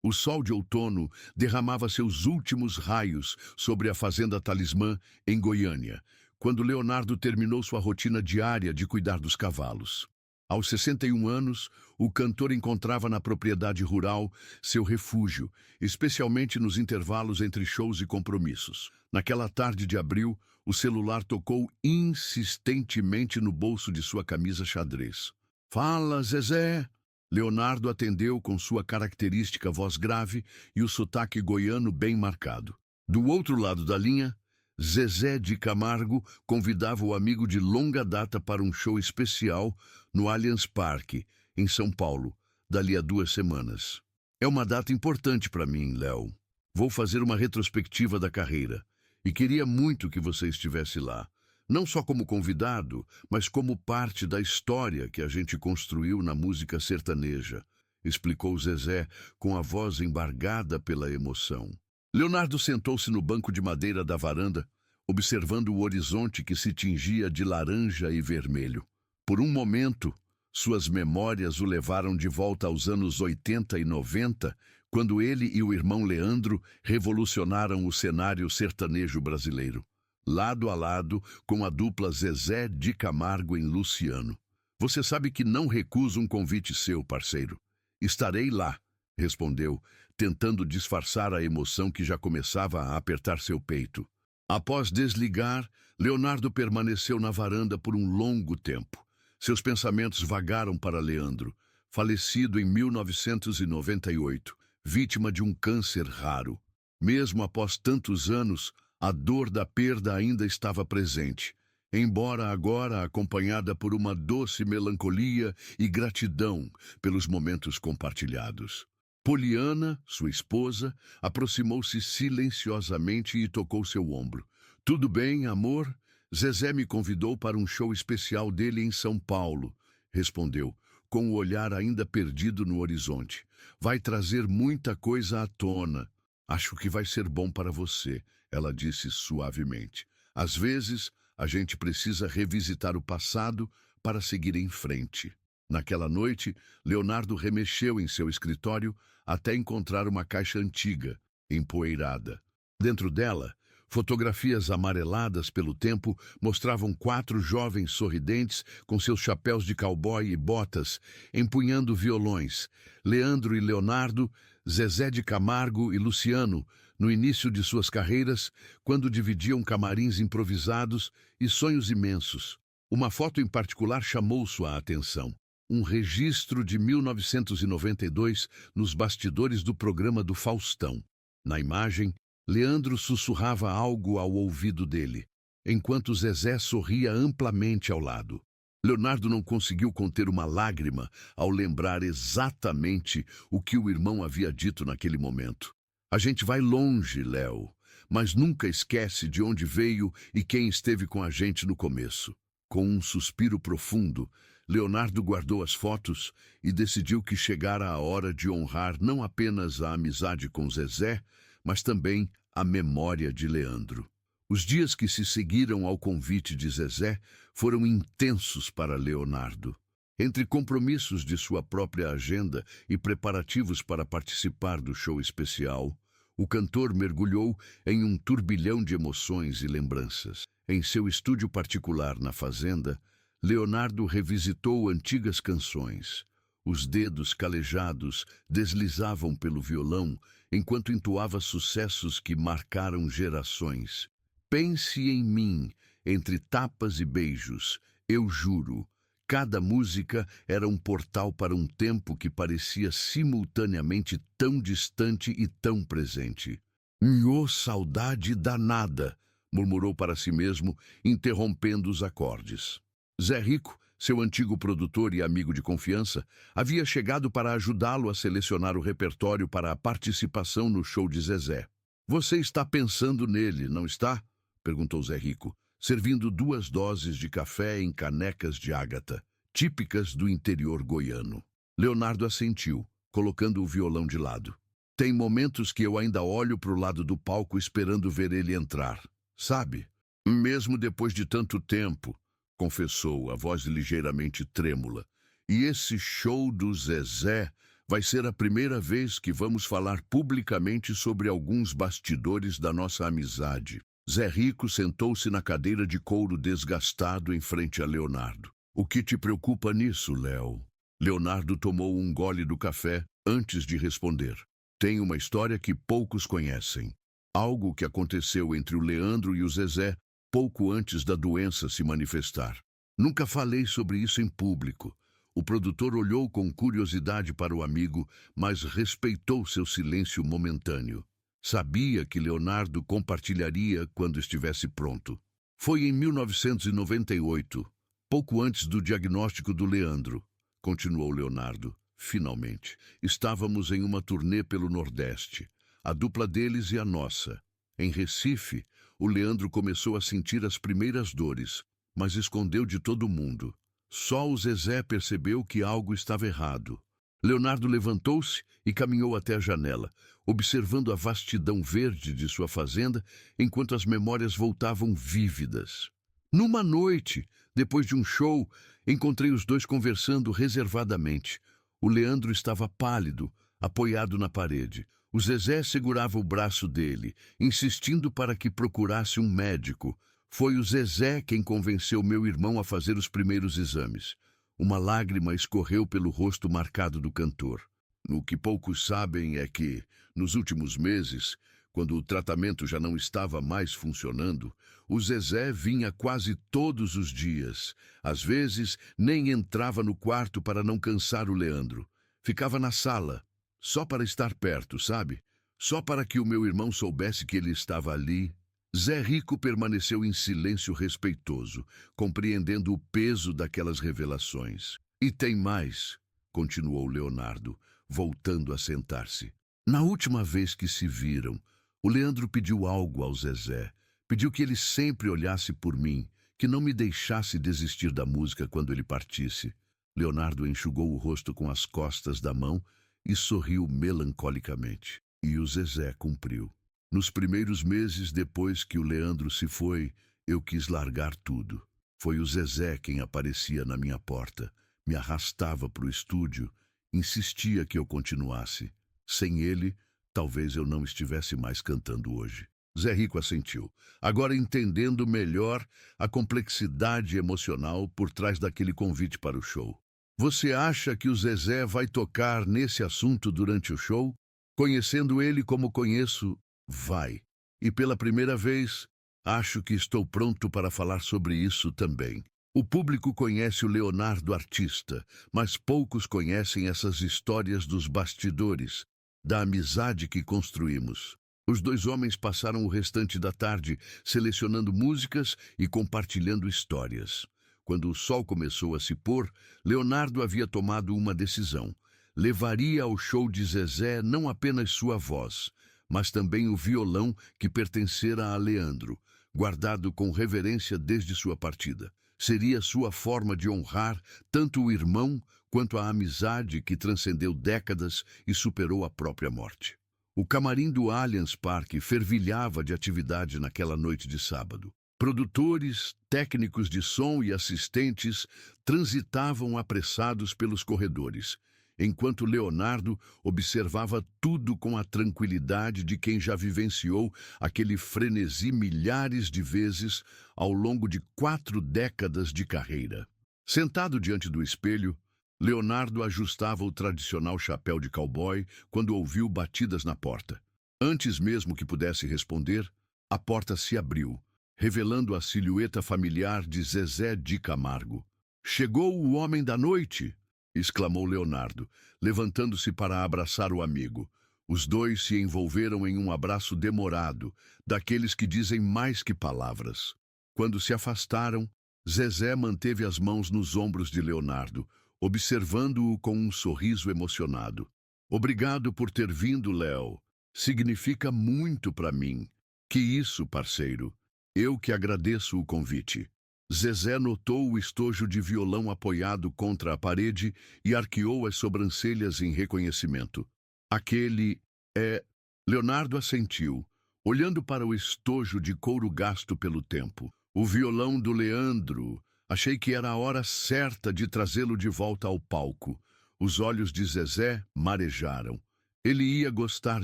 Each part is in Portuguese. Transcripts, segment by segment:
O sol de outono derramava seus últimos raios sobre a fazenda Talismã, em Goiânia, quando Leonardo terminou sua rotina diária de cuidar dos cavalos. Aos 61 anos, o cantor encontrava na propriedade rural seu refúgio, especialmente nos intervalos entre shows e compromissos. Naquela tarde de abril, o celular tocou insistentemente no bolso de sua camisa xadrez. "Fala, Zezé!" Leonardo atendeu com sua característica voz grave e o sotaque goiano bem marcado. Do outro lado da linha, Zezé de Camargo convidava o amigo de longa data para um show especial no Allianz Parque, em São Paulo, dali a 2 semanas. "É uma data importante para mim, Léo. Vou fazer uma retrospectiva da carreira e queria muito que você estivesse lá. Não só como convidado, mas como parte da história que a gente construiu na música sertaneja", explicou Zezé com a voz embargada pela emoção. Leonardo sentou-se no banco de madeira da varanda, observando o horizonte que se tingia de laranja e vermelho. Por um momento, suas memórias o levaram de volta aos anos 80 e 90, quando ele e o irmão Leandro revolucionaram o cenário sertanejo brasileiro, lado a lado com a dupla Zezé de Camargo e Luciano. "Você sabe que não recuso um convite seu, parceiro. Estarei lá", respondeu, tentando disfarçar a emoção que já começava a apertar seu peito. Após desligar, Leonardo permaneceu na varanda por um longo tempo. Seus pensamentos vagaram para Leandro, falecido em 1998, vítima de um câncer raro. Mesmo após tantos anos, a dor da perda ainda estava presente, embora agora acompanhada por uma doce melancolia e gratidão pelos momentos compartilhados. Poliana, sua esposa, aproximou-se silenciosamente e tocou seu ombro. "Tudo bem, amor? Zezé me convidou para um show especial dele em São Paulo", respondeu, com o olhar ainda perdido no horizonte. "Vai trazer muita coisa à tona. Acho que vai ser bom para você", ela disse suavemente. "Às vezes, a gente precisa revisitar o passado para seguir em frente." Naquela noite, Leonardo remexeu em seu escritório até encontrar uma caixa antiga, empoeirada. Dentro dela, fotografias amareladas pelo tempo mostravam 4 jovens sorridentes com seus chapéus de cowboy e botas, empunhando violões. Leandro e Leonardo, Zezé de Camargo e Luciano, no início de suas carreiras, quando dividiam camarins improvisados e sonhos imensos. Uma foto em particular chamou sua atenção. Um registro de 1992 nos bastidores do programa do Faustão. Na imagem, Leandro sussurrava algo ao ouvido dele, enquanto Zezé sorria amplamente ao lado. Leonardo não conseguiu conter uma lágrima ao lembrar exatamente o que o irmão havia dito naquele momento. "A gente vai longe, Léo, mas nunca esquece de onde veio e quem esteve com a gente no começo." Com um suspiro profundo, Leonardo guardou as fotos e decidiu que chegara a hora de honrar não apenas a amizade com Zezé, mas também a memória de Leandro. Os dias que se seguiram ao convite de Zezé foram intensos para Leonardo. Entre compromissos de sua própria agenda e preparativos para participar do show especial, o cantor mergulhou em um turbilhão de emoções e lembranças. Em seu estúdio particular na fazenda, Leonardo revisitou antigas canções. Os dedos calejados deslizavam pelo violão enquanto entoava sucessos que marcaram gerações. "Pense em mim, entre tapas e beijos, eu juro." Cada música era um portal para um tempo que parecia simultaneamente tão distante e tão presente. "Nhô, saudade danada", murmurou para si mesmo, interrompendo os acordes. Zé Rico, seu antigo produtor e amigo de confiança, havia chegado para ajudá-lo a selecionar o repertório para a participação no show de Zezé. "Você está pensando nele, não está?", perguntou Zé Rico, servindo 2 doses de café em canecas de ágata, típicas do interior goiano. Leonardo assentiu, colocando o violão de lado. "Tem momentos que eu ainda olho para o lado do palco esperando ver ele entrar, sabe? Mesmo depois de tanto tempo", confessou, a voz ligeiramente trêmula. "E esse show do Zezé Vai ser a primeira vez que vamos falar publicamente sobre alguns bastidores da nossa amizade. Zé Rico sentou-se na cadeira de couro desgastado em frente a Leonardo. O que te preocupa nisso, Léo? Leonardo tomou um gole do café antes de responder. Tem uma história que poucos conhecem. Algo que aconteceu entre o Leandro e o Zezé pouco antes da doença se manifestar. Nunca falei sobre isso em público. O produtor olhou com curiosidade para o amigo, mas respeitou seu silêncio momentâneo. Sabia que Leonardo compartilharia quando estivesse pronto. Foi em 1998, pouco antes do diagnóstico do Leandro, continuou Leonardo. Finalmente, estávamos em uma turnê pelo Nordeste, a dupla deles e a nossa. Em Recife, o Leandro começou a sentir as primeiras dores, mas escondeu de todo mundo. Só o Zezé percebeu que algo estava errado. Leonardo levantou-se e caminhou até a janela, observando a vastidão verde de sua fazenda, enquanto as memórias voltavam vívidas. Numa noite, depois de um show, encontrei os dois conversando reservadamente. O Leandro estava pálido, apoiado na parede. O Zezé segurava o braço dele, insistindo para que procurasse um médico. Foi o Zezé quem convenceu meu irmão a fazer os primeiros exames. Uma lágrima escorreu pelo rosto marcado do cantor. O que poucos sabem é que, nos últimos meses, quando o tratamento já não estava mais funcionando, o Zezé vinha quase todos os dias. Às vezes, nem entrava no quarto para não cansar o Leandro. Ficava na sala, só para estar perto, sabe? Só para que o meu irmão soubesse que ele estava ali. Zé Rico permaneceu em silêncio respeitoso, compreendendo o peso daquelas revelações. E tem mais, continuou Leonardo, voltando a sentar-se. Na última vez que se viram, o Leandro pediu algo ao Zezé. Pediu que ele sempre olhasse por mim, que não me deixasse desistir da música quando ele partisse. Leonardo enxugou o rosto com as costas da mão e sorriu melancolicamente. E o Zezé cumpriu. Nos primeiros meses depois que o Leandro se foi, eu quis largar tudo. Foi o Zezé quem aparecia na minha porta, me arrastava para o estúdio, insistia que eu continuasse. Sem ele, talvez eu não estivesse mais cantando hoje. Zé Rico assentiu, agora entendendo melhor a complexidade emocional por trás daquele convite para o show. Você acha que o Zezé vai tocar nesse assunto durante o show? Conhecendo ele como conheço, vai. E pela primeira vez, acho que estou pronto para falar sobre isso também. O público conhece o Leonardo artista, mas poucos conhecem essas histórias dos bastidores, da amizade que construímos. Os dois homens passaram o restante da tarde selecionando músicas e compartilhando histórias. Quando o sol começou a se pôr, Leonardo havia tomado uma decisão. Levaria ao show de Zezé não apenas sua voz, mas também o violão que pertencera a Leandro, guardado com reverência desde sua partida. Seria sua forma de honrar tanto o irmão quanto a amizade que transcendeu décadas e superou a própria morte. O camarim do Allianz Parque fervilhava de atividade naquela noite de sábado. Produtores, técnicos de som e assistentes transitavam apressados pelos corredores, enquanto Leonardo observava tudo com a tranquilidade de quem já vivenciou aquele frenesi milhares de vezes ao longo de 4 décadas de carreira. Sentado diante do espelho, Leonardo ajustava o tradicional chapéu de cowboy quando ouviu batidas na porta. Antes mesmo que pudesse responder, a porta se abriu, revelando a silhueta familiar de Zezé de Camargo. "Chegou o homem da noite!" exclamou Leonardo, levantando-se para abraçar o amigo. Os dois se envolveram em um abraço demorado, daqueles que dizem mais que palavras. Quando se afastaram, Zezé manteve as mãos nos ombros de Leonardo, observando-o com um sorriso emocionado. "Obrigado por ter vindo, Léo. Significa muito para mim." "Que isso, parceiro. Eu que agradeço o convite." Zezé notou o estojo de violão apoiado contra a parede e arqueou as sobrancelhas em reconhecimento. "Aquele é..." Leonardo assentiu, olhando para o estojo de couro gasto pelo tempo. "O violão do Leandro. Achei que era a hora certa de trazê-lo de volta ao palco. Os olhos de Zezé marejaram. Ele ia gostar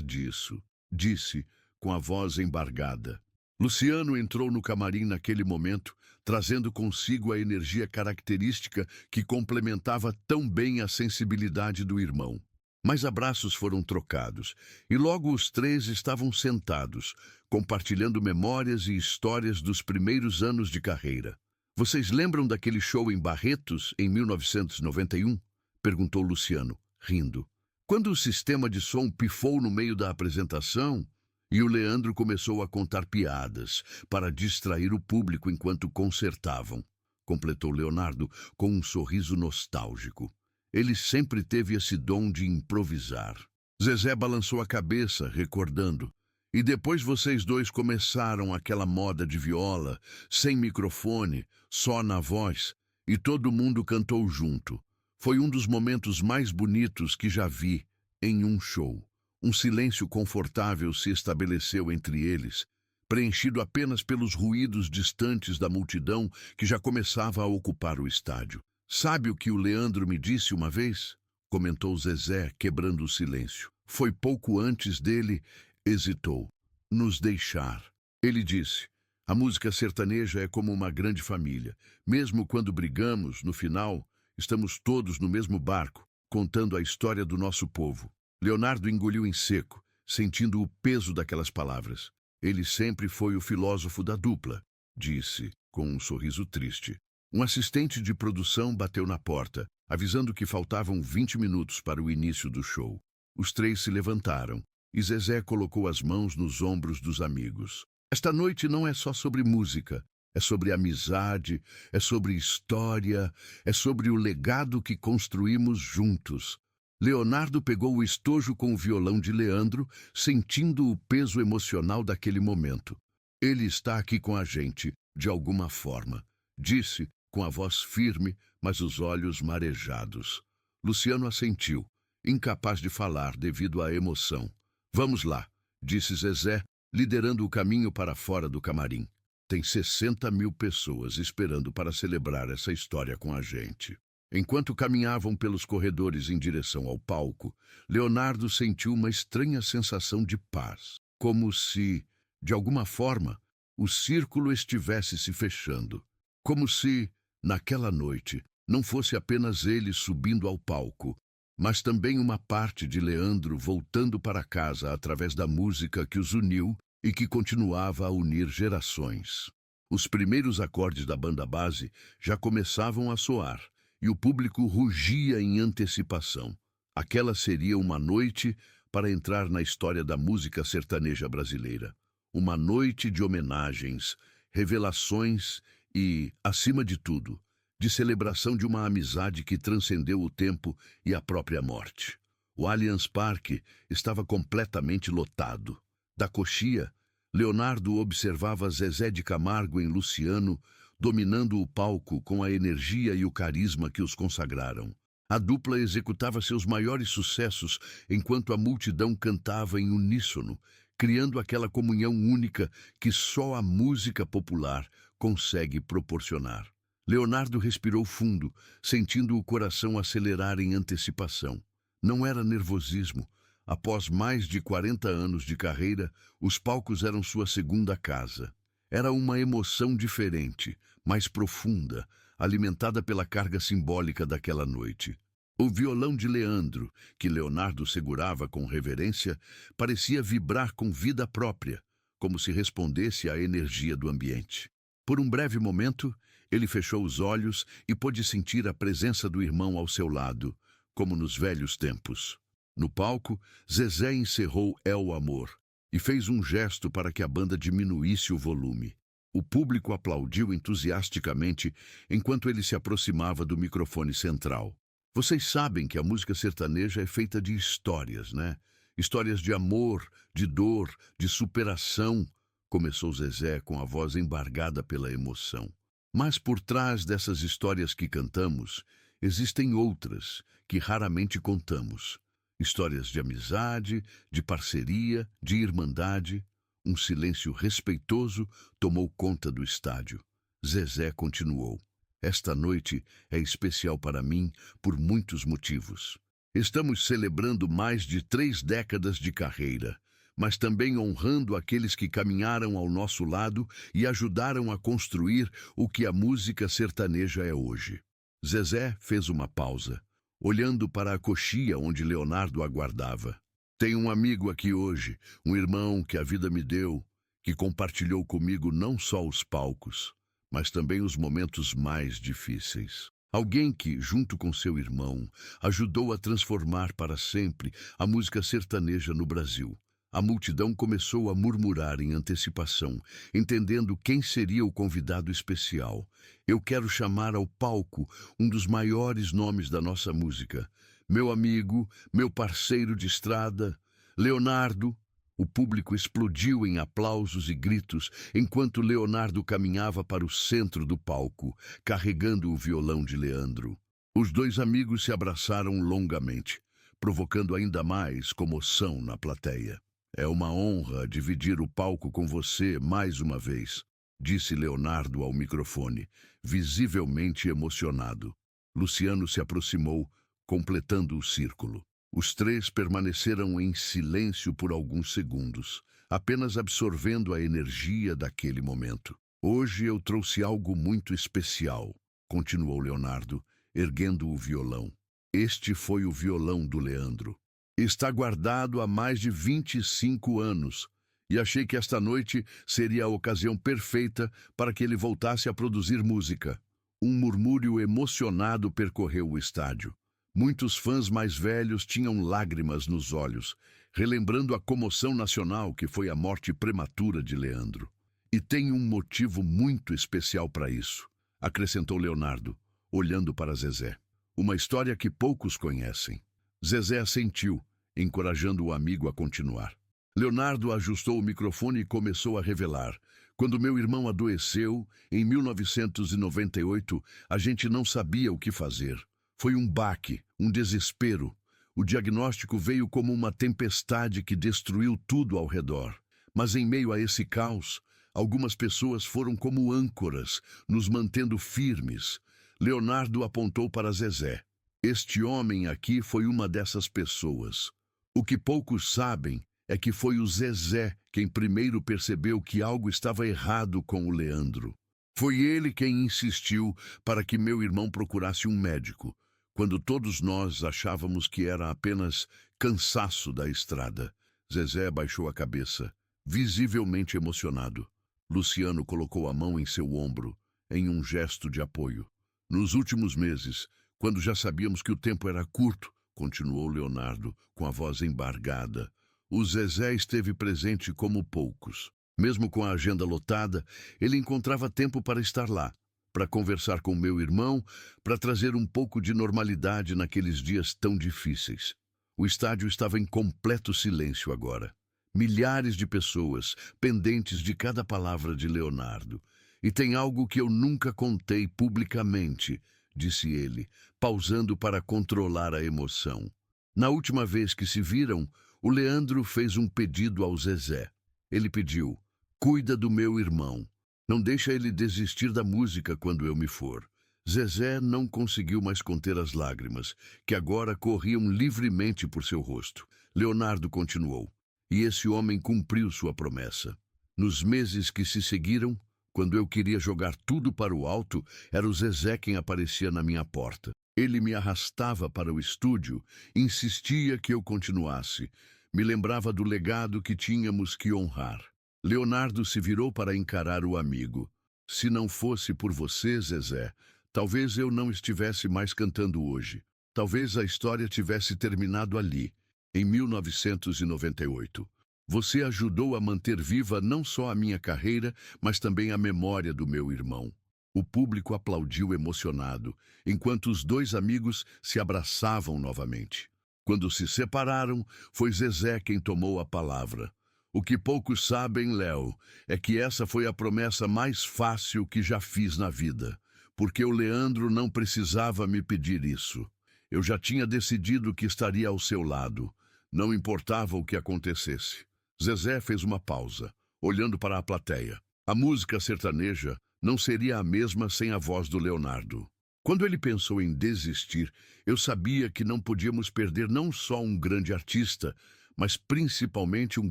disso, disse, com a voz embargada. Luciano entrou no camarim naquele momento, trazendo consigo a energia característica que complementava tão bem a sensibilidade do irmão. Mais abraços foram trocados, e logo os três estavam sentados, compartilhando memórias e histórias dos primeiros anos de carreira. Vocês lembram daquele show em Barretos, em 1991? Perguntou Luciano, rindo. Quando o sistema de som pifou no meio da apresentação, e o Leandro começou a contar piadas para distrair o público enquanto concertavam, completou Leonardo com um sorriso nostálgico. Ele sempre teve esse dom de improvisar. Zezé balançou a cabeça, recordando. E depois vocês dois começaram aquela moda de viola, sem microfone, só na voz, e todo mundo cantou junto. Foi um dos momentos mais bonitos que já vi em um show. Um silêncio confortável se estabeleceu entre eles, preenchido apenas pelos ruídos distantes da multidão que já começava a ocupar o estádio. Sabe o que o Leandro me disse uma vez? Comentou Zezé, quebrando o silêncio. Foi pouco antes dele, hesitou, nos deixar. Ele disse, a música sertaneja é como uma grande família. Mesmo quando brigamos, no final, estamos todos no mesmo barco, contando a história do nosso povo. Leonardo engoliu em seco, sentindo o peso daquelas palavras. Ele sempre foi o filósofo da dupla, disse, com um sorriso triste. Um assistente de produção bateu na porta, avisando que faltavam 20 minutos para o início do show. Os três se levantaram, e Zezé colocou as mãos nos ombros dos amigos. Esta noite não é só sobre música, é sobre amizade, é sobre história, é sobre o legado que construímos juntos. Leonardo pegou o estojo com o violão de Leandro, sentindo o peso emocional daquele momento. Ele está aqui com a gente, de alguma forma, disse, com a voz firme, mas os olhos marejados. Luciano assentiu, incapaz de falar devido à emoção. Vamos lá, disse Zezé, liderando o caminho para fora do camarim. Tem 60.000 pessoas esperando para celebrar essa história com a gente. Enquanto caminhavam pelos corredores em direção ao palco, Leonardo sentiu uma estranha sensação de paz, como se, de alguma forma, o círculo estivesse se fechando. Como se, naquela noite, não fosse apenas ele subindo ao palco, mas também uma parte de Leandro voltando para casa através da música que os uniu e que continuava a unir gerações. Os primeiros acordes da banda base já começavam a soar, e o público rugia em antecipação. Aquela seria uma noite para entrar na história da música sertaneja brasileira. Uma noite de homenagens, revelações e, acima de tudo, de celebração de uma amizade que transcendeu o tempo e a própria morte. O Allianz Parque estava completamente lotado. Da coxia, Leonardo observava Zezé de Camargo em Luciano, dominando o palco com a energia e o carisma que os consagraram. A dupla executava seus maiores sucessos enquanto a multidão cantava em uníssono, criando aquela comunhão única que só a música popular consegue proporcionar. Leonardo respirou fundo, sentindo o coração acelerar em antecipação. Não era nervosismo. Após mais de 40 anos de carreira, os palcos eram sua segunda casa. Era uma emoção diferente, mais profunda, alimentada pela carga simbólica daquela noite. O violão de Leandro, que Leonardo segurava com reverência, parecia vibrar com vida própria, como se respondesse à energia do ambiente. Por um breve momento, ele fechou os olhos e pôde sentir a presença do irmão ao seu lado, como nos velhos tempos. No palco, Zezé encerrou É o Amor e fez um gesto para que a banda diminuísse o volume. O público aplaudiu entusiasticamente enquanto ele se aproximava do microfone central. Vocês sabem que a música sertaneja é feita de histórias, né? Histórias de amor, de dor, de superação, começou Zezé com a voz embargada pela emoção. Mas por trás dessas histórias que cantamos, existem outras que raramente contamos. Histórias de amizade, de parceria, de irmandade. Um silêncio respeitoso tomou conta do estádio. Zezé continuou. Esta noite é especial para mim por muitos motivos. Estamos celebrando mais de 3 décadas de carreira, mas também honrando aqueles que caminharam ao nosso lado e ajudaram a construir o que a música sertaneja é hoje. Zezé fez uma pausa, olhando para a coxia onde Leonardo aguardava. Tenho um amigo aqui hoje, um irmão que a vida me deu, que compartilhou comigo não só os palcos, mas também os momentos mais difíceis. Alguém que, junto com seu irmão, ajudou a transformar para sempre a música sertaneja no Brasil. A multidão começou a murmurar em antecipação, entendendo quem seria o convidado especial. Eu quero chamar ao palco um dos maiores nomes da nossa música. Meu amigo, meu parceiro de estrada, Leonardo. O público explodiu em aplausos e gritos enquanto Leonardo caminhava para o centro do palco, carregando o violão de Leandro. Os dois amigos se abraçaram longamente, provocando ainda mais comoção na plateia. É uma honra dividir o palco com você mais uma vez, disse Leonardo ao microfone, visivelmente emocionado. Luciano se aproximou, completando o círculo. Os três permaneceram em silêncio por alguns segundos, apenas absorvendo a energia daquele momento. Hoje eu trouxe algo muito especial, continuou Leonardo, erguendo o violão. Este foi o violão do Leandro. Está guardado há mais de 25 anos, e achei que esta noite seria a ocasião perfeita para que ele voltasse a produzir música. Um murmúrio emocionado percorreu o estádio. Muitos fãs mais velhos tinham lágrimas nos olhos, relembrando a comoção nacional que foi a morte prematura de Leandro. E tem um motivo muito especial para isso, acrescentou Leonardo, olhando para Zezé. Uma história que poucos conhecem. Zezé assentiu, encorajando o amigo a continuar. Leonardo ajustou o microfone e começou a revelar. Quando meu irmão adoeceu, em 1998, a gente não sabia o que fazer. Foi um baque, um desespero. O diagnóstico veio como uma tempestade que destruiu tudo ao redor. Mas em meio a esse caos, algumas pessoas foram como âncoras, nos mantendo firmes. Leonardo apontou para Zezé. Este homem aqui foi uma dessas pessoas. O que poucos sabem é que foi o Zezé quem primeiro percebeu que algo estava errado com o Leandro. Foi ele quem insistiu para que meu irmão procurasse um médico, quando todos nós achávamos que era apenas cansaço da estrada. Zezé baixou a cabeça, visivelmente emocionado. Luciano colocou a mão em seu ombro, em um gesto de apoio. Nos últimos meses, quando já sabíamos que o tempo era curto, continuou Leonardo, com a voz embargada, o Zezé esteve presente como poucos. Mesmo com a agenda lotada, ele encontrava tempo para estar lá, para conversar com meu irmão, para trazer um pouco de normalidade naqueles dias tão difíceis. O estádio estava em completo silêncio agora. Milhares de pessoas, pendentes de cada palavra de Leonardo. E tem algo que eu nunca contei publicamente, disse ele, pausando para controlar a emoção. Na última vez que se viram, o Leandro fez um pedido ao Zezé. Ele pediu: cuida do meu irmão. Não deixa ele desistir da música quando eu me for. Zezé não conseguiu mais conter as lágrimas, que agora corriam livremente por seu rosto. Leonardo continuou. E esse homem cumpriu sua promessa. Nos meses que se seguiram, quando eu queria jogar tudo para o alto, era o Zezé quem aparecia na minha porta. Ele me arrastava para o estúdio, insistia que eu continuasse. Me lembrava do legado que tínhamos que honrar. Leonardo se virou para encarar o amigo. Se não fosse por você, Zezé, talvez eu não estivesse mais cantando hoje. Talvez a história tivesse terminado ali, em 1998. Você ajudou a manter viva não só a minha carreira, mas também a memória do meu irmão. O público aplaudiu emocionado, enquanto os dois amigos se abraçavam novamente. Quando se separaram, foi Zezé quem tomou a palavra. O que poucos sabem, Léo, é que essa foi a promessa mais fácil que já fiz na vida, porque o Leandro não precisava me pedir isso. Eu já tinha decidido que estaria ao seu lado, não importava o que acontecesse. Zezé fez uma pausa, olhando para a plateia. A música sertaneja não seria a mesma sem a voz do Leonardo. Quando ele pensou em desistir, eu sabia que não podíamos perder não só um grande artista, mas principalmente um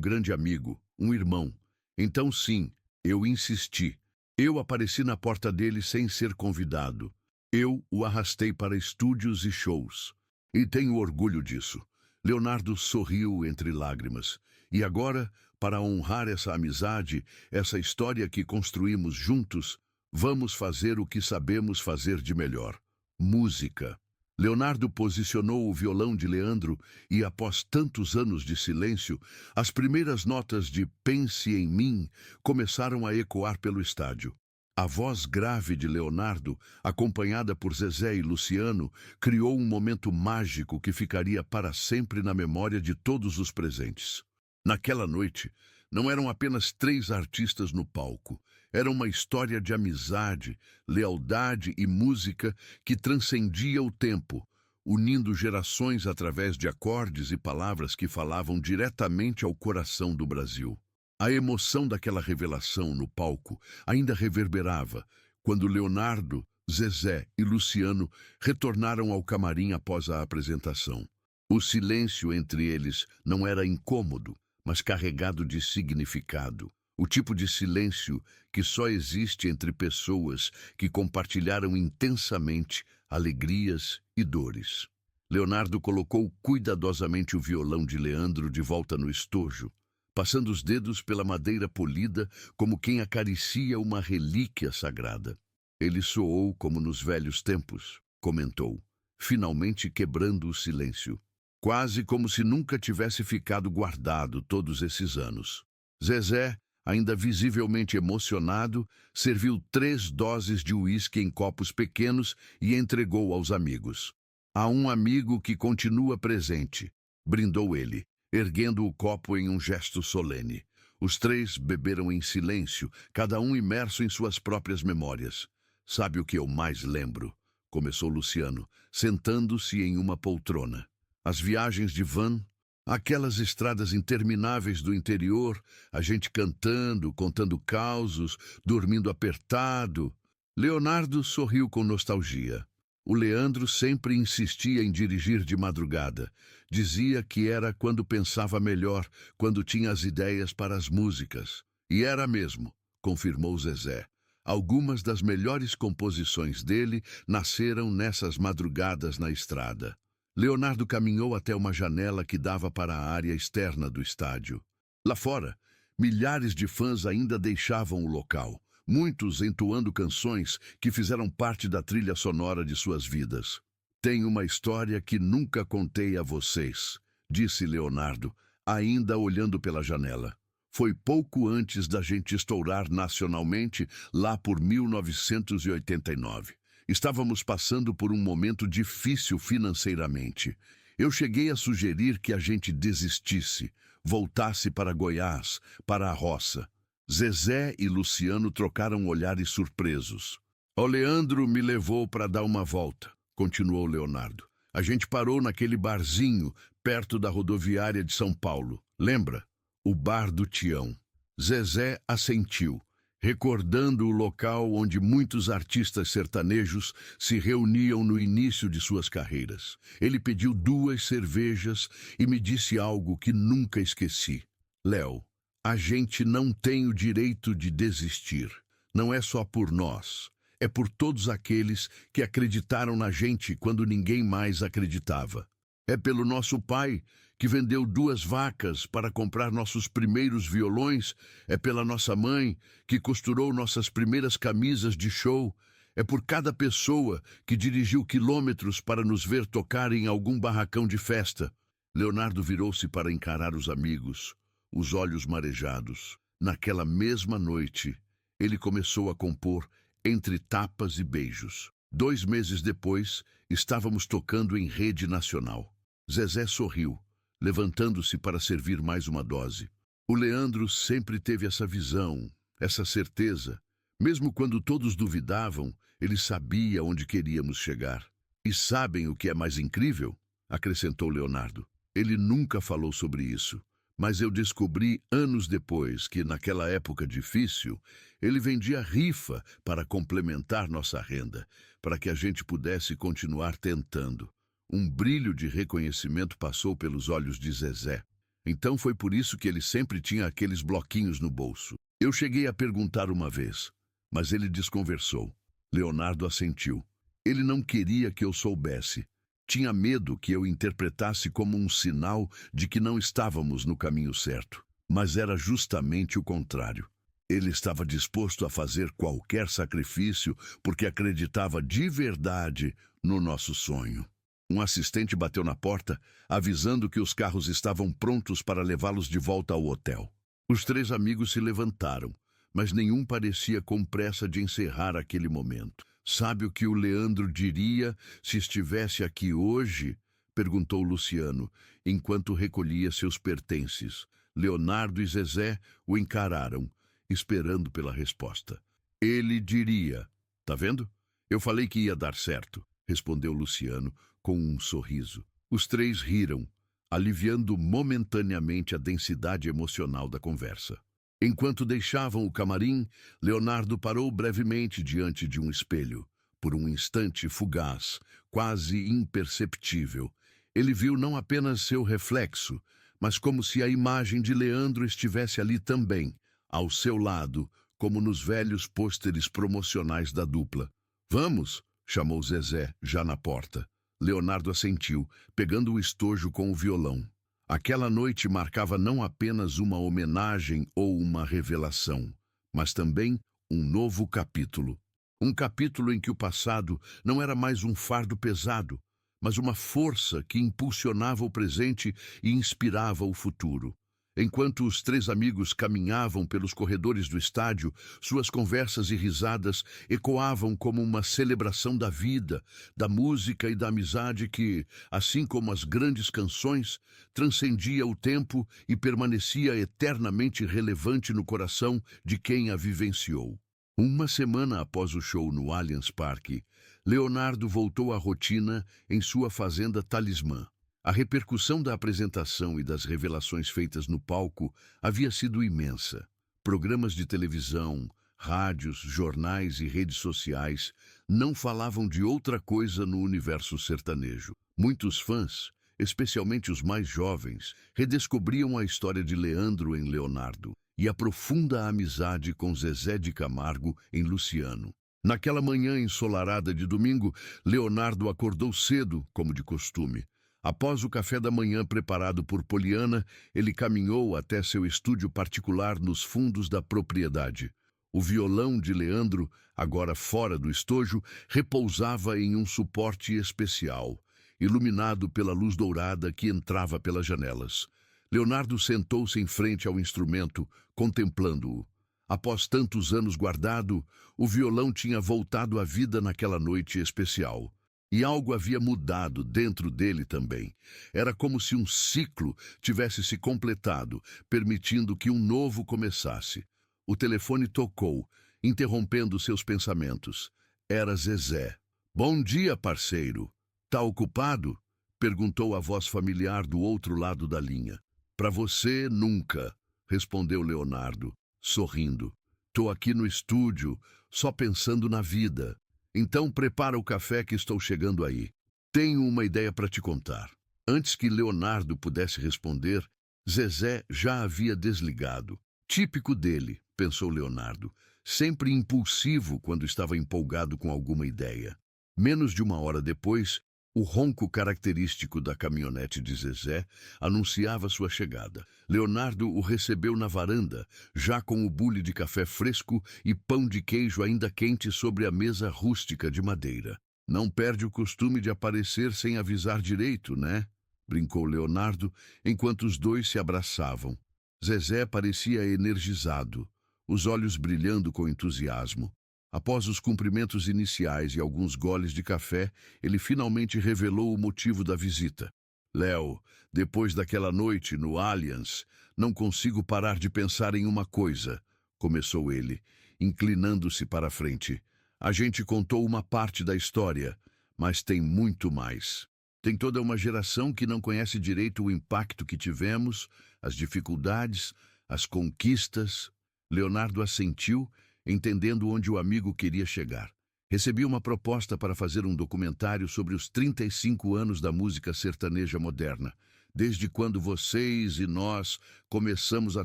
grande amigo, um irmão. Então, sim, eu insisti. Eu apareci na porta dele sem ser convidado. Eu o arrastei para estúdios e shows. E tenho orgulho disso. Leonardo sorriu entre lágrimas. E agora, para honrar essa amizade, essa história que construímos juntos, vamos fazer o que sabemos fazer de melhor: música. Leonardo posicionou o violão de Leandro e, após tantos anos de silêncio, as primeiras notas de Pense em Mim começaram a ecoar pelo estádio. A voz grave de Leonardo, acompanhada por Zezé e Luciano, criou um momento mágico que ficaria para sempre na memória de todos os presentes. Naquela noite, não eram apenas 3 artistas no palco. Era uma história de amizade, lealdade e música que transcendia o tempo, unindo gerações através de acordes e palavras que falavam diretamente ao coração do Brasil. A emoção daquela revelação no palco ainda reverberava quando Leonardo, Zezé e Luciano retornaram ao camarim após a apresentação. O silêncio entre eles não era incômodo, mas carregado de significado. O tipo de silêncio que só existe entre pessoas que compartilharam intensamente alegrias e dores. Leonardo colocou cuidadosamente o violão de Leandro de volta no estojo, passando os dedos pela madeira polida como quem acaricia uma relíquia sagrada. Ele soou como nos velhos tempos, comentou, finalmente quebrando o silêncio. Quase como se nunca tivesse ficado guardado todos esses anos. Zezé, ainda visivelmente emocionado, serviu 3 doses de uísque em copos pequenos e entregou aos amigos. Há um amigo que continua presente, brindou ele, erguendo o copo em um gesto solene. Os 3 beberam em silêncio, cada um imerso em suas próprias memórias. Sabe o que eu mais lembro? Começou Luciano, sentando-se em uma poltrona. As viagens de van, aquelas estradas intermináveis do interior, a gente cantando, contando causos, dormindo apertado. Leonardo sorriu com nostalgia. O Leandro sempre insistia em dirigir de madrugada. Dizia que era quando pensava melhor, quando tinha as ideias para as músicas. E era mesmo, confirmou Zezé. Algumas das melhores composições dele nasceram nessas madrugadas na estrada. Leonardo caminhou até uma janela que dava para a área externa do estádio. Lá fora, milhares de fãs ainda deixavam o local, muitos entoando canções que fizeram parte da trilha sonora de suas vidas. Tenho uma história que nunca contei a vocês, disse Leonardo, ainda olhando pela janela. Foi pouco antes da gente estourar nacionalmente, lá por 1989. Estávamos passando por um momento difícil financeiramente. Eu cheguei a sugerir que a gente desistisse, voltasse para Goiás, para a roça. Zezé e Luciano trocaram olhares surpresos. O Leandro me levou para dar uma volta, continuou Leonardo. A gente parou naquele barzinho, perto da rodoviária de São Paulo. Lembra? O Bar do Tião. Zezé assentiu, recordando o local onde muitos artistas sertanejos se reuniam no início de suas carreiras. Ele pediu 2 cervejas e me disse algo que nunca esqueci. Léo, a gente não tem o direito de desistir. Não é só por nós. É por todos aqueles que acreditaram na gente quando ninguém mais acreditava. É pelo nosso pai, que vendeu 2 vacas para comprar nossos primeiros violões. É pela nossa mãe, que costurou nossas primeiras camisas de show. É por cada pessoa que dirigiu quilômetros para nos ver tocar em algum barracão de festa. Leonardo virou-se para encarar os amigos, os olhos marejados. Naquela mesma noite, ele começou a compor Entre Tapas e Beijos. 2 meses depois, estávamos tocando em rede nacional. Zezé sorriu, levantando-se para servir mais uma dose. O Leandro sempre teve essa visão, essa certeza. Mesmo quando todos duvidavam, ele sabia onde queríamos chegar. E sabem o que é mais incrível? Acrescentou Leonardo. Ele nunca falou sobre isso, Mas eu descobri anos depois que, naquela época difícil, ele vendia rifa para complementar nossa renda, para que a gente pudesse continuar tentando. Um brilho de reconhecimento passou pelos olhos de Zezé. Então foi por isso que ele sempre tinha aqueles bloquinhos no bolso. Eu cheguei a perguntar uma vez, mas ele desconversou. Leonardo assentiu. Ele não queria que eu soubesse. Tinha medo que eu interpretasse como um sinal de que não estávamos no caminho certo. Mas era justamente o contrário. Ele estava disposto a fazer qualquer sacrifício porque acreditava de verdade no nosso sonho. Um assistente bateu na porta, avisando que os carros estavam prontos para levá-los de volta ao hotel. Os três amigos se levantaram, mas nenhum parecia com pressa de encerrar aquele momento. "Sabe o que o Leandro diria se estivesse aqui hoje?" perguntou Luciano, enquanto recolhia seus pertences. Leonardo e Zezé o encararam, esperando pela resposta. "Ele diria: tá vendo? Eu falei que ia dar certo", respondeu Luciano com um sorriso. Os três riram, aliviando momentaneamente a densidade emocional da conversa. Enquanto deixavam o camarim, Leonardo parou brevemente diante de um espelho. Por um instante fugaz, quase imperceptível, ele viu não apenas seu reflexo, mas como se a imagem de Leandro estivesse ali também, ao seu lado, como nos velhos pôsteres promocionais da dupla. "Vamos!" chamou Zezé, já na porta. Leonardo assentiu, pegando o estojo com o violão. Aquela noite marcava não apenas uma homenagem ou uma revelação, mas também um novo capítulo. Um capítulo em que o passado não era mais um fardo pesado, mas uma força que impulsionava o presente e inspirava o futuro. Enquanto os três amigos caminhavam pelos corredores do estádio, suas conversas e risadas ecoavam como uma celebração da vida, da música e da amizade que, assim como as grandes canções, transcendia o tempo e permanecia eternamente relevante no coração de quem a vivenciou. Uma semana após o show no Allianz Parque, Leonardo voltou à rotina em sua fazenda Talismã. A repercussão da apresentação e das revelações feitas no palco havia sido imensa. Programas de televisão, rádios, jornais e redes sociais não falavam de outra coisa no universo sertanejo. Muitos fãs, especialmente os mais jovens, redescobriam a história de Leandro em Leonardo e a profunda amizade com Zezé de Camargo em Luciano. Naquela manhã ensolarada de domingo, Leonardo acordou cedo, como de costume. Após o café da manhã preparado por Poliana, ele caminhou até seu estúdio particular nos fundos da propriedade. O violão de Leandro, agora fora do estojo, repousava em um suporte especial, iluminado pela luz dourada que entrava pelas janelas. Leonardo sentou-se em frente ao instrumento, contemplando-o. Após tantos anos guardado, o violão tinha voltado à vida naquela noite especial. E algo havia mudado dentro dele também. Era como se um ciclo tivesse se completado, permitindo que um novo começasse. O telefone tocou, interrompendo seus pensamentos. Era Zezé. "Bom dia, parceiro. Tá ocupado?" perguntou a voz familiar do outro lado da linha. "Pra você, nunca", respondeu Leonardo, sorrindo. "Tô aqui no estúdio, só pensando na vida. Então prepara o café que estou chegando aí. Tenho uma ideia para te contar." Antes que Leonardo pudesse responder, Zezé já havia desligado. Típico dele, pensou Leonardo, sempre impulsivo quando estava empolgado com alguma ideia. Menos de uma hora depois, o ronco característico da caminhonete de Zezé anunciava sua chegada. Leonardo o recebeu na varanda, já com o bule de café fresco e pão de queijo ainda quente sobre a mesa rústica de madeira. "Não perde o costume de aparecer sem avisar direito, né?" brincou Leonardo, enquanto os dois se abraçavam. Zezé parecia energizado, os olhos brilhando com entusiasmo. Após os cumprimentos iniciais e alguns goles de café, ele finalmente revelou o motivo da visita. "Léo, depois daquela noite no Allianz, não consigo parar de pensar em uma coisa", começou ele, inclinando-se para a frente. "A gente contou uma parte da história, mas tem muito mais." Tem toda uma geração que não conhece direito o impacto que tivemos, as dificuldades, as conquistas. Leonardo assentiu, entendendo onde o amigo queria chegar. Recebi uma proposta para fazer um documentário sobre os 35 anos da música sertaneja moderna, desde quando vocês e nós começamos a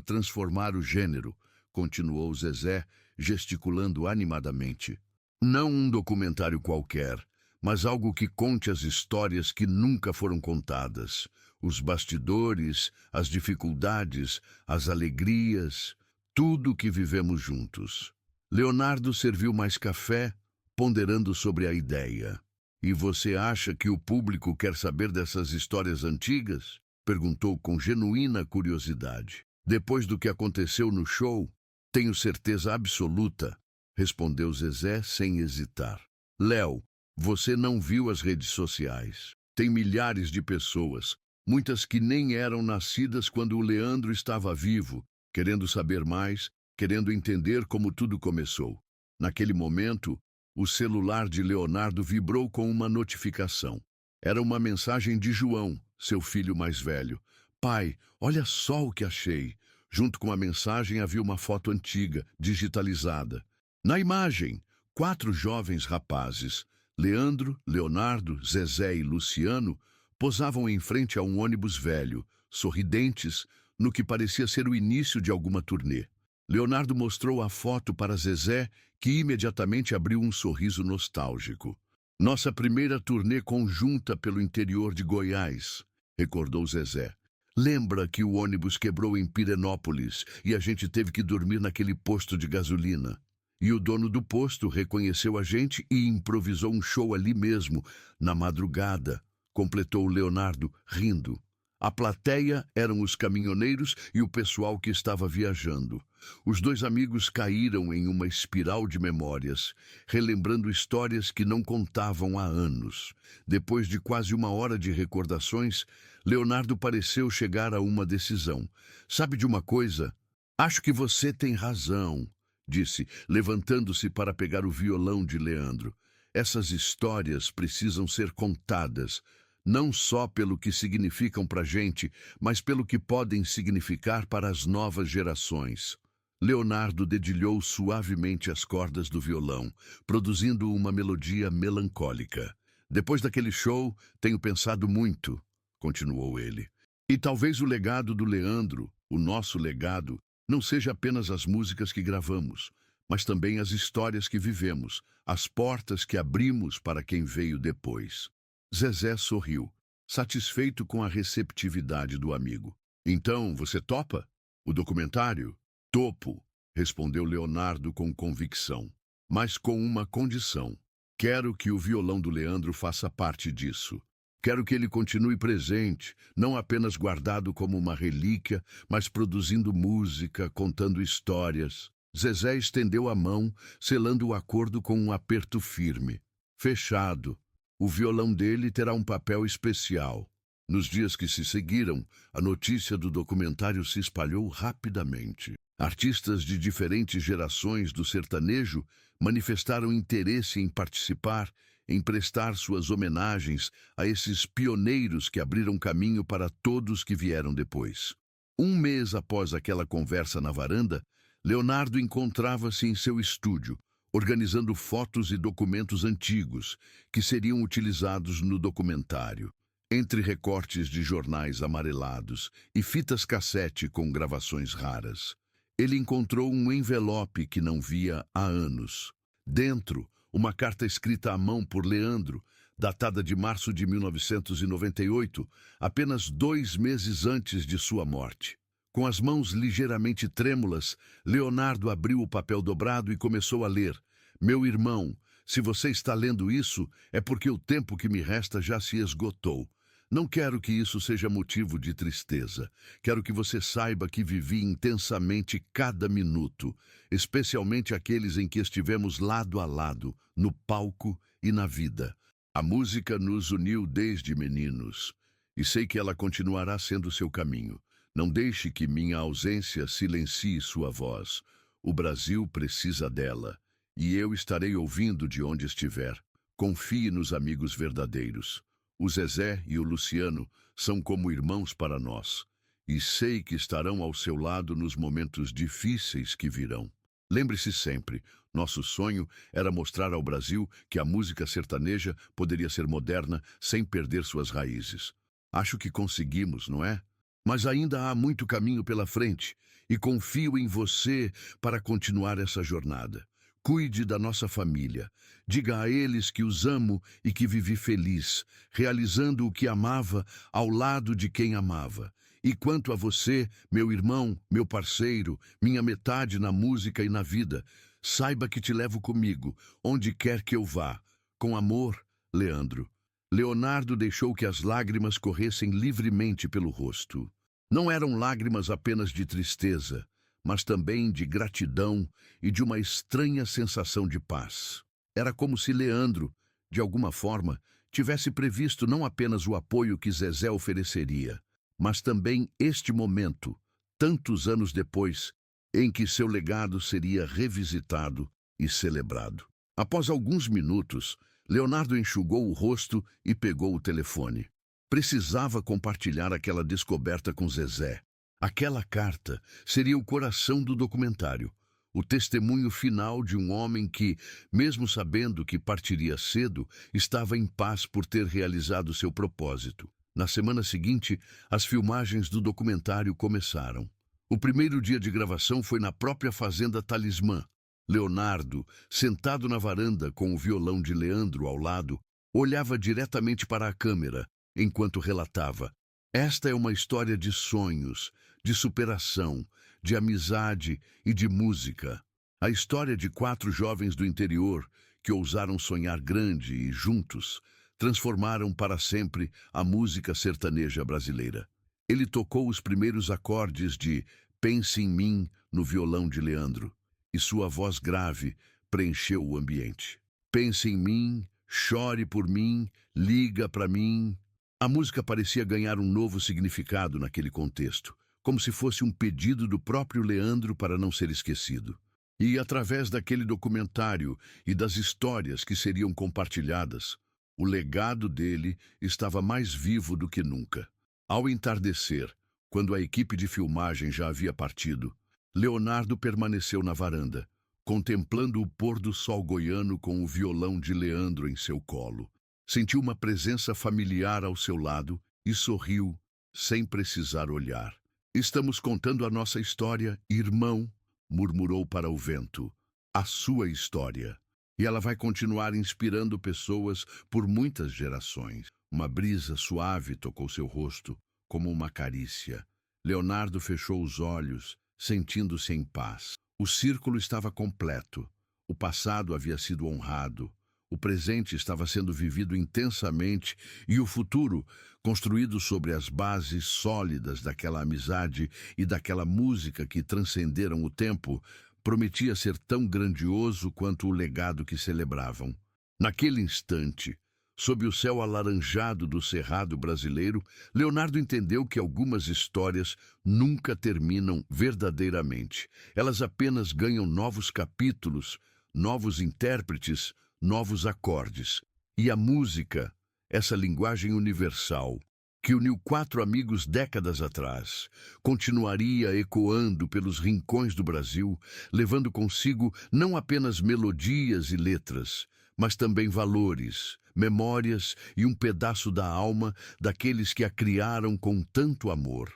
transformar o gênero, continuou Zezé, gesticulando animadamente. Não um documentário qualquer, mas algo que conte as histórias que nunca foram contadas, os bastidores, as dificuldades, as alegrias, tudo o que vivemos juntos. Leonardo serviu mais café, ponderando sobre a ideia. E você acha que o público quer saber dessas histórias antigas? Perguntou com genuína curiosidade. Depois do que aconteceu no show, tenho certeza absoluta, respondeu Zezé sem hesitar. Léo, você não viu as redes sociais. Tem milhares de pessoas, muitas que nem eram nascidas quando o Leandro estava vivo, querendo saber mais, querendo entender como tudo começou. Naquele momento, o celular de Leonardo vibrou com uma notificação. Era uma mensagem de João, seu filho mais velho. Pai, olha só o que achei. Junto com a mensagem havia uma foto antiga, digitalizada. Na imagem, 4 jovens rapazes, Leandro, Leonardo, Zezé e Luciano, posavam em frente a um ônibus velho, sorridentes, no que parecia ser o início de alguma turnê. Leonardo mostrou a foto para Zezé, que imediatamente abriu um sorriso nostálgico. Nossa primeira turnê conjunta pelo interior de Goiás, recordou Zezé. Lembra que o ônibus quebrou em Pirenópolis e a gente teve que dormir naquele posto de gasolina? E o dono do posto reconheceu a gente e improvisou um show ali mesmo, na madrugada, completou Leonardo, rindo. A plateia eram os caminhoneiros e o pessoal que estava viajando. Os 2 amigos caíram em uma espiral de memórias, relembrando histórias que não contavam há anos. Depois de quase 1 hora de recordações, Leonardo pareceu chegar a uma decisão. Sabe de uma coisa? Acho que você tem razão, disse, levantando-se para pegar o violão de Leandro. Essas histórias precisam ser contadas, não só pelo que significam para a gente, mas pelo que podem significar para as novas gerações. Leonardo dedilhou suavemente as cordas do violão, produzindo uma melodia melancólica. Depois daquele show, tenho pensado muito, continuou ele. E talvez o legado do Leandro, o nosso legado, não seja apenas as músicas que gravamos, mas também as histórias que vivemos, as portas que abrimos para quem veio depois. Zezé sorriu, satisfeito com a receptividade do amigo. Então, você topa? O documentário? Topo, respondeu Leonardo com convicção, mas com uma condição. Quero que o violão do Leandro faça parte disso. Quero que ele continue presente, não apenas guardado como uma relíquia, mas produzindo música, contando histórias. Zezé estendeu a mão, selando o acordo com um aperto firme. Fechado. O violão dele terá um papel especial. Nos dias que se seguiram, a notícia do documentário se espalhou rapidamente. Artistas de diferentes gerações do sertanejo manifestaram interesse em participar, em prestar suas homenagens a esses pioneiros que abriram caminho para todos que vieram depois. 1 mês após aquela conversa na varanda, Leonardo encontrava-se em seu estúdio, organizando fotos e documentos antigos que seriam utilizados no documentário. Entre recortes de jornais amarelados e fitas cassete com gravações raras, ele encontrou um envelope que não via há anos. Dentro, uma carta escrita à mão por Leandro, datada de março de 1998, apenas 2 meses antes de sua morte. Com as mãos ligeiramente trêmulas, Leonardo abriu o papel dobrado e começou a ler. Meu irmão, se você está lendo isso, é porque o tempo que me resta já se esgotou. Não quero que isso seja motivo de tristeza. Quero que você saiba que vivi intensamente cada minuto, especialmente aqueles em que estivemos lado a lado, no palco e na vida. A música nos uniu desde meninos, e sei que ela continuará sendo seu caminho. Não deixe que minha ausência silencie sua voz. O Brasil precisa dela, e eu estarei ouvindo de onde estiver. Confie nos amigos verdadeiros. O Zezé e o Luciano são como irmãos para nós, e sei que estarão ao seu lado nos momentos difíceis que virão. Lembre-se sempre, nosso sonho era mostrar ao Brasil que a música sertaneja poderia ser moderna sem perder suas raízes. Acho que conseguimos, não é? Mas ainda há muito caminho pela frente, e confio em você para continuar essa jornada. Cuide da nossa família. Diga a eles que os amo e que vivi feliz, realizando o que amava ao lado de quem amava. E quanto a você, meu irmão, meu parceiro, minha metade na música e na vida, saiba que te levo comigo, onde quer que eu vá. Com amor, Leandro. Leonardo deixou que as lágrimas corressem livremente pelo rosto. Não eram lágrimas apenas de tristeza, mas também de gratidão e de uma estranha sensação de paz. Era como se Leandro, de alguma forma, tivesse previsto não apenas o apoio que Zezé ofereceria, mas também este momento, tantos anos depois, em que seu legado seria revisitado e celebrado. Após alguns minutos, Leonardo enxugou o rosto e pegou o telefone. Precisava compartilhar aquela descoberta com Zezé. Aquela carta seria o coração do documentário, o testemunho final de um homem que, mesmo sabendo que partiria cedo, estava em paz por ter realizado seu propósito. Na semana seguinte, as filmagens do documentário começaram. O primeiro dia de gravação foi na própria fazenda Talismã. Leonardo, sentado na varanda com o violão de Leandro ao lado, olhava diretamente para a câmera, enquanto relatava: "Esta é uma história de sonhos, de superação, de amizade e de música. A história de 4 jovens do interior que ousaram sonhar grande e, juntos, transformaram para sempre a música sertaneja brasileira." Ele tocou os primeiros acordes de Pense em Mim no violão de Leandro, e sua voz grave preencheu o ambiente. Pense em mim, chore por mim, liga para mim. A música parecia ganhar um novo significado naquele contexto, como se fosse um pedido do próprio Leandro para não ser esquecido. E através daquele documentário e das histórias que seriam compartilhadas, o legado dele estava mais vivo do que nunca. Ao entardecer, quando a equipe de filmagem já havia partido, Leonardo permaneceu na varanda, contemplando o pôr do sol goiano com o violão de Leandro em seu colo. Sentiu uma presença familiar ao seu lado e sorriu, sem precisar olhar. "Estamos contando a nossa história, irmão", murmurou para o vento. "A sua história. E ela vai continuar inspirando pessoas por muitas gerações." Uma brisa suave tocou seu rosto, como uma carícia. Leonardo fechou os olhos, sentindo-se em paz. O círculo estava completo. O passado havia sido honrado. O presente estava sendo vivido intensamente e o futuro, construído sobre as bases sólidas daquela amizade e daquela música que transcenderam o tempo, prometia ser tão grandioso quanto o legado que celebravam. Naquele instante, sob o céu alaranjado do Cerrado brasileiro, Leonardo entendeu que algumas histórias nunca terminam verdadeiramente. Elas apenas ganham novos capítulos, novos intérpretes, novos acordes. E a música, essa linguagem universal, que uniu 4 amigos décadas atrás, continuaria ecoando pelos rincões do Brasil, levando consigo não apenas melodias e letras, mas também valores, memórias e um pedaço da alma daqueles que a criaram com tanto amor.